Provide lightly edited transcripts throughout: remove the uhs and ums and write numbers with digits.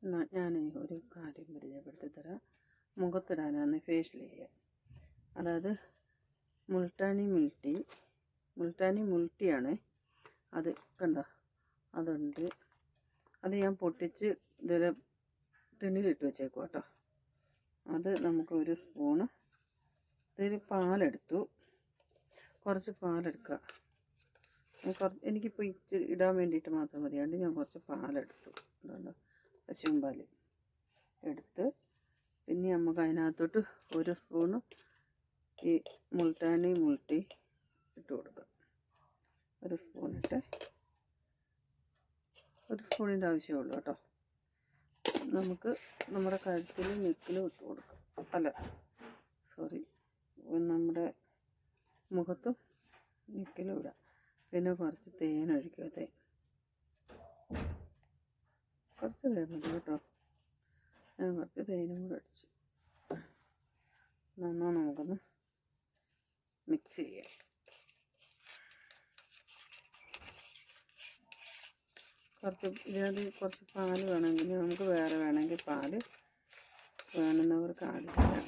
ഞാൻ ഒരു കാര്യം പരിചയപ്പെടുത്തി തരാം. മുഖത്തിടാനാണ് ഫേഷ്യൽ ചെയ്യുക. അതായത് മുൾട്ടാനി മുൾട്ടിയാണ്. അത് കണ്ടോ, അതുണ്ട്. അത് ഞാൻ പൊട്ടിച്ച് ഇതിൽ ടിന്നിലിട്ട് വെച്ചേക്കും കേട്ടോ. അത് നമുക്ക് ഒരു സ്പൂണ് ഇതിൽ പാലെടുത്തു. കുറച്ച് പാലെടുക്കുക. എനിക്കിപ്പോൾ ഇച്ചിരി ഇടാൻ വേണ്ടിയിട്ട് മാത്രം മതിയാണ്ട് ഞാൻ കുറച്ച് പാലെടുത്തു. അതുകൊണ്ട് പശുവും പാൽ എടുത്ത് പിന്നെ നമുക്ക് അതിനകത്തോട്ട് ഒരു സ്പൂണ് ഈ മുൾട്ടാനി മുൾട്ടി ഇട്ട് കൊടുക്കുക. ഒരു സ്പൂണിട്ട്, ഒരു സ്പൂണിൻ്റെ ആവശ്യമുള്ളൂ കേട്ടോ. നമുക്ക് നമ്മുടെ കഴുത്തിലും നെക്കിലും ഇട്ട് കൊടുക്കാം. നമ്മുടെ മുഖത്തും നെക്കിലും ഇടാം. പിന്നെ കുറച്ച് തേനൊഴിക്കുക. കുറച്ച് തേൻ മതി കേട്ടോ. ഞാൻ കുറച്ച് തേനും കൂടെ അടിച്ചു. നന്നായി നമുക്കൊന്ന് മിക്സ് ചെയ്യാം. ഇതിനകത്ത് കുറച്ച് പാല് വേണമെങ്കിൽ നമുക്ക് വേണമെങ്കിൽ പാല് വേണമെന്നവർക്ക് ആഡ് ചെയ്യാം.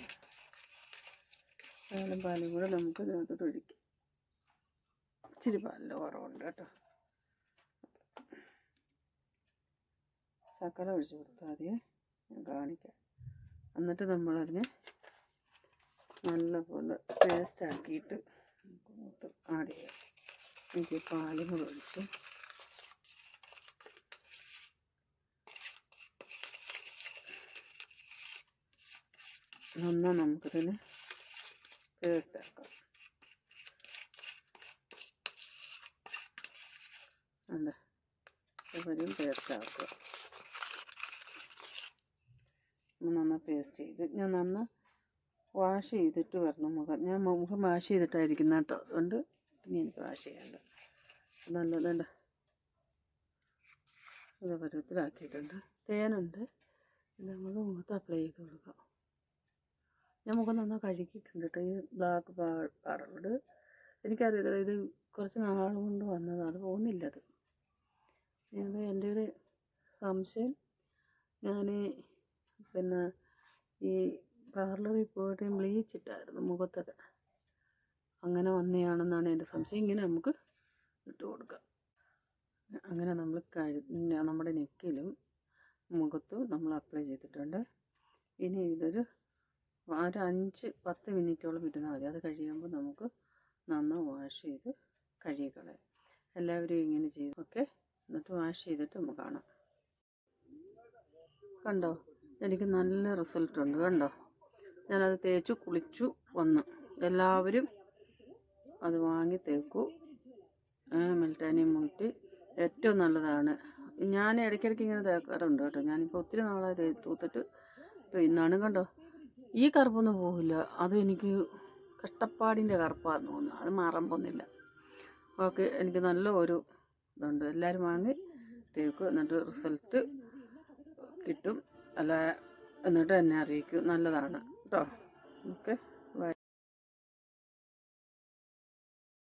പാലും കൂടെ നമുക്ക് ഇതിനകത്തോട്ട് ഒഴിക്കാം. ഇച്ചിരി പാലിൻ്റെ കുറവുണ്ട് കേട്ടോ. ശർക്കര ഒഴിച്ച് കൊടുത്താൽ മതിയെ, ഞാൻ കാണിക്കാം. എന്നിട്ട് നമ്മളതിനെ നല്ലപോലെ പേസ്റ്റ് ആക്കിയിട്ട് നമുക്ക് ആഡ് ചെയ്യാം. എനിക്ക് പാലും കൂടെ ഒഴിച്ച് നന്നായി നമുക്കിതിനെ പേസ്റ്റ് ആക്കാം. ഇവരും പേസ്റ്റ് ആക്കുക. നന്നായി പേസ്റ്റ് ചെയ്ത് ഞാൻ നന്നായി വാഷ് ചെയ്തിട്ട് വരണം മുഖം. ഞാൻ മുഖം വാഷ് ചെയ്തിട്ടായിരിക്കുന്ന കേട്ടോ. അതുകൊണ്ട് ഇനി എനിക്ക് വാഷ് ചെയ്യണ്ട. നല്ലതുണ്ട്. ഇത് പരുവത്തിലാക്കിയിട്ടുണ്ട്. തേനുണ്ട്. നമുക്ക് മുഖത്ത് അപ്ലൈ ചെയ്ത് കൊടുക്കാം. ഞാൻ മുഖം നന്നായി കഴുകിയിട്ടുണ്ട് കേട്ടോ. ഈ ബ്ലാക്ക് പാടുണ്ട്. എനിക്കറിയത്തില്ല, ഇത് കുറച്ച് നാൾ കൊണ്ട് വന്നതാണ്. അത് പോകുന്നില്ല. അത് എൻ്റെ ഒരു സംശയം. ഞാൻ പിന്നെ ഈ പാർലറിൽ പോയിട്ട് ബ്ലീച്ച് ഇട്ടായിരുന്നു മുഖത്തൊക്കെ. അങ്ങനെ വന്നതാണെന്നാണ് എൻ്റെ സംശയം. ഇങ്ങനെ നമുക്ക് ഇട്ട് കൊടുക്കാം. അങ്ങനെ നമ്മൾ നമ്മുടെ നെക്കിലും മുഖത്തും നമ്മൾ അപ്ലൈ ചെയ്തിട്ടുണ്ട്. ഇനി ഇതൊരു 5-10 മിനിറ്റോളം ഇരുന്നാൽ മതി. അത് കഴിയുമ്പോൾ നമുക്ക് നന്നായി വാഷ് ചെയ്ത് കഴുകിക്കളയാം. എല്ലാവരും ഇങ്ങനെ ചെയ്തു. ഓക്കെ, എന്നിട്ട് വാഷ് ചെയ്തിട്ട് നമുക്ക് കാണാം. കണ്ടോ, എനിക്ക് നല്ല റിസൾട്ടുണ്ട്. കണ്ടോ, ഞാനത് തേച്ചു കുളിച്ചു വന്നു. എല്ലാവരും അത് വാങ്ങി തേക്കൂ. മുൾട്ടാനി മുൾട്ടി ഏറ്റവും നല്ലതാണ്. ഞാൻ ഇടയ്ക്കിടയ്ക്ക് ഇങ്ങനെ തേക്കാറുണ്ട് കേട്ടോ. ഞാനിപ്പോൾ ഒത്തിരി നാളായി തൂത്തിട്ട്. ഇപ്പോൾ ഇന്നാണ്. കണ്ടോ, ഈ കറുപ്പൊന്നും പോകില്ല. അത് എനിക്ക് കഷ്ടപ്പാടിൻ്റെ കറുപ്പാന്ന് തോന്നുന്നു. അത് മാറാൻ പോകുന്നില്ല. ഓക്കെ, എനിക്ക് നല്ല ഒരു ഇതുണ്ട്. എല്ലാവരും വാങ്ങി തേക്കും. എന്നിട്ട് റിസൾട്ട് കിട്ടും. എന്നിട്ട് എന്നെ അറിയിക്കും. നല്ലതാണ് കേട്ടോ. ഓക്കെ.